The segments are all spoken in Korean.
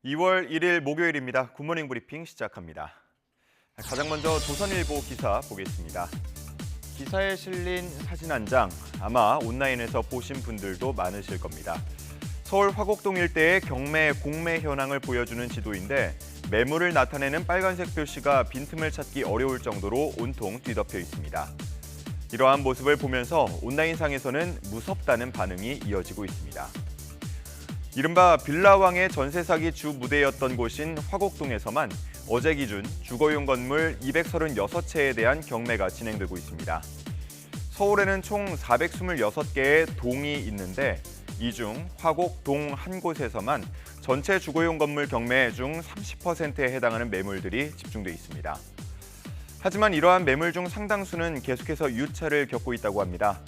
2월 1일 목요일입니다. 굿모닝 브리핑 시작합니다. 가장 먼저 조선일보 기사 보겠습니다. 기사에 실린 사진 한 장, 아마 온라인에서 보신 분들도 많으실 겁니다. 서울 화곡동 일대의 경매, 공매 현황을 보여주는 지도인데 매물을 나타내는 빨간색 표시가 빈틈을 찾기 어려울 정도로 온통 뒤덮여 있습니다. 이러한 모습을 보면서 온라인상에서는 무섭다는 반응이 이어지고 있습니다. 이른바 빌라왕의 전세 사기 주 무대였던 곳인 화곡동에서만 어제 기준 주거용 건물 236채에 대한 경매가 진행되고 있습니다. 서울에는 총 426개의 동이 있는데 이 중 화곡동 한 곳에서만 전체 주거용 건물 경매 중 30%에 해당하는 매물들이 집중돼 있습니다. 하지만 이러한 매물 중 상당수는 계속해서 유찰을 겪고 있다고 합니다.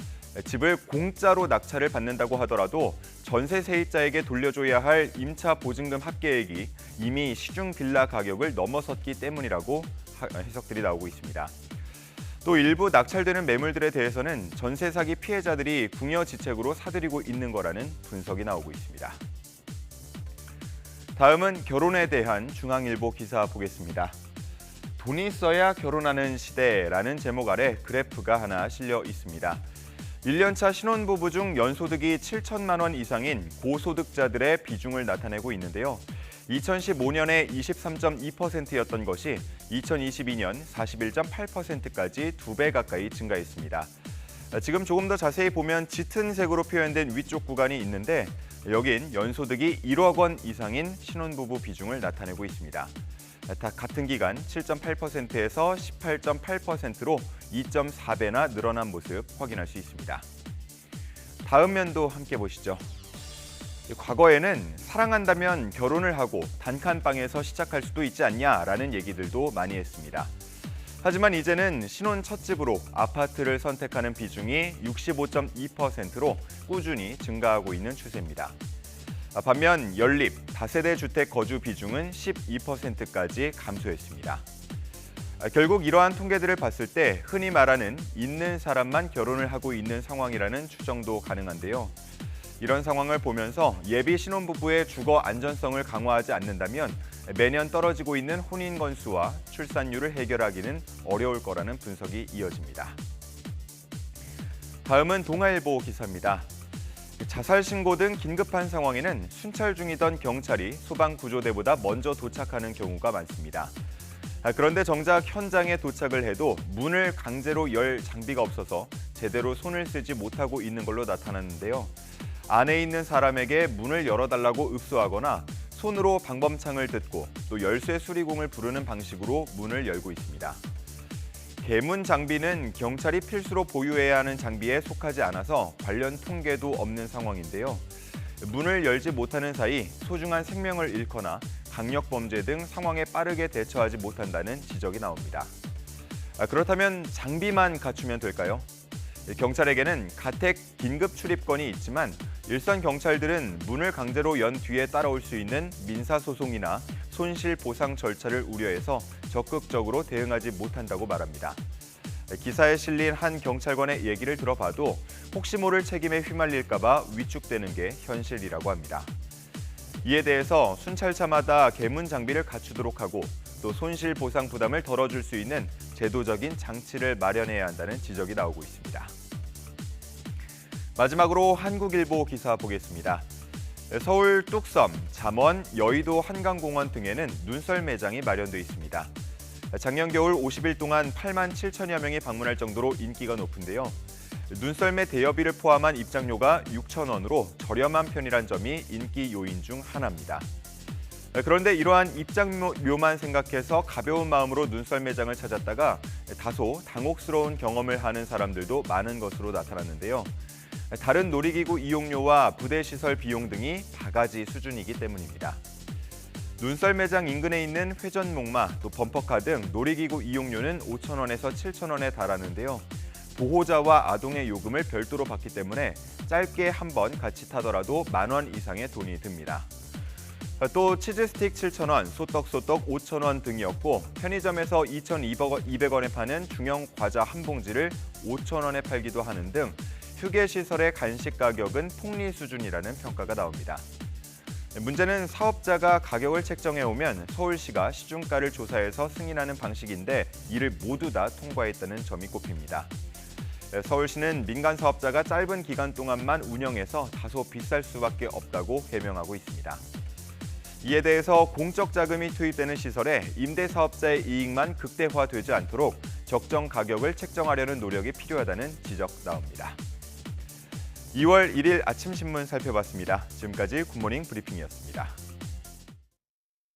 집을 공짜로 낙찰을 받는다고 하더라도 전세 세입자에게 돌려줘야 할 임차 보증금 합계액이 이미 시중 빌라 가격을 넘어섰기 때문이라고 해석들이 나오고 있습니다. 또 일부 낙찰되는 매물들에 대해서는 전세 사기 피해자들이 궁여지책으로 사들이고 있는 거라는 분석이 나오고 있습니다. 다음은 결혼에 대한 중앙일보 기사 보겠습니다. 돈이 있어야 결혼하는 시대라는 제목 아래 그래프가 하나 실려 있습니다. 1년차 신혼부부 중 연소득이 7천만 원 이상인 고소득자들의 비중을 나타내고 있는데요. 2015년에 23.2%였던 것이 2022년 41.8%까지 2배 가까이 증가했습니다. 지금 조금 더 자세히 보면 짙은 색으로 표현된 위쪽 구간이 있는데 여긴 연소득이 1억 원 이상인 신혼부부 비중을 나타내고 있습니다. 다 같은 기간 7.8%에서 18.8%로 2.4배나 늘어난 모습 확인할 수 있습니다. 다음 면도 함께 보시죠. 과거에는 사랑한다면 결혼을 하고 단칸방에서 시작할 수도 있지 않냐라는 얘기들도 많이 했습니다. 하지만 이제는 신혼 첫 집으로 아파트를 선택하는 비중이 65.2%로 꾸준히 증가하고 있는 추세입니다. 반면 연립, 다세대 주택 거주 비중은 12%까지 감소했습니다. 결국 이러한 통계들을 봤을 때 흔히 말하는 있는 사람만 결혼을 하고 있는 상황이라는 추정도 가능한데요. 이런 상황을 보면서 예비 신혼부부의 주거 안전성을 강화하지 않는다면 매년 떨어지고 있는 혼인 건수와 출산율을 해결하기는 어려울 거라는 분석이 이어집니다. 다음은 동아일보 기사입니다. 자살 신고 등 긴급한 상황에는 순찰 중이던 경찰이 소방구조대보다 먼저 도착하는 경우가 많습니다. 그런데 정작 현장에 도착을 해도 문을 강제로 열 장비가 없어서 제대로 손을 쓰지 못하고 있는 걸로 나타났는데요. 안에 있는 사람에게 문을 열어달라고 읍소하거나 손으로 방범창을 뜯고 또 열쇠 수리공을 부르는 방식으로 문을 열고 있습니다. 개문 장비는 경찰이 필수로 보유해야 하는 장비에 속하지 않아서 관련 통계도 없는 상황인데요. 문을 열지 못하는 사이 소중한 생명을 잃거나 강력범죄 등 상황에 빠르게 대처하지 못한다는 지적이 나옵니다. 그렇다면 장비만 갖추면 될까요? 경찰에게는 가택 긴급 출입권이 있지만 일선 경찰들은 문을 강제로 연 뒤에 따라올 수 있는 민사소송이나 손실보상 절차를 우려해서 적극적으로 대응하지 못한다고 말합니다. 기사에 실린 한 경찰관의 얘기를 들어봐도 혹시 모를 책임에 휘말릴까 봐 위축되는 게 현실이라고 합니다. 이에 대해서 순찰차마다 개문 장비를 갖추도록 하고 또 손실보상 부담을 덜어줄 수 있는 제도적인 장치를 마련해야 한다는 지적이 나오고 있습니다. 마지막으로 한국일보 기사 보겠습니다. 서울 뚝섬, 잠원, 여의도 한강공원 등에는 눈썰 매장이 마련돼 있습니다. 작년 겨울 50일 동안 8만 7천여 명이 방문할 정도로 인기가 높은데요. 눈썰매 대여비를 포함한 입장료가 6,000원으로 저렴한 편이란 점이 인기 요인 중 하나입니다. 그런데 이러한 입장료만 생각해서 가벼운 마음으로 눈썰 매장을 찾았다가 다소 당혹스러운 경험을 하는 사람들도 많은 것으로 나타났는데요. 다른 놀이기구 이용료와 부대시설 비용 등이 바가지 수준이기 때문입니다. 눈썰 매장 인근에 있는 회전목마, 또 범퍼카 등 놀이기구 이용료는 5,000원에서 7,000원에 달하는데요. 보호자와 아동의 요금을 별도로 받기 때문에 짧게 한 번 같이 타더라도 10,000원 이상의 돈이 듭니다. 또 치즈스틱 7,000원, 소떡소떡 5,000원 등이었고 편의점에서 2,200원에 파는 중형 과자 한 봉지를 5,000원에 팔기도 하는 등 휴게시설의 간식 가격은 폭리 수준이라는 평가가 나옵니다. 문제는 사업자가 가격을 책정해 오면 서울시가 시중가를 조사해서 승인하는 방식인데 이를 모두 다 통과했다는 점이 꼽힙니다. 서울시는 민간 사업자가 짧은 기간 동안만 운영해서 다소 비쌀 수밖에 없다고 해명하고 있습니다. 이에 대해서 공적 자금이 투입되는 시설에 임대 사업자의 이익만 극대화되지 않도록 적정 가격을 책정하려는 노력이 필요하다는 지적 나옵니다. 2월 1일 아침 신문 살펴봤습니다. 지금까지 굿모닝 브리핑이었습니다.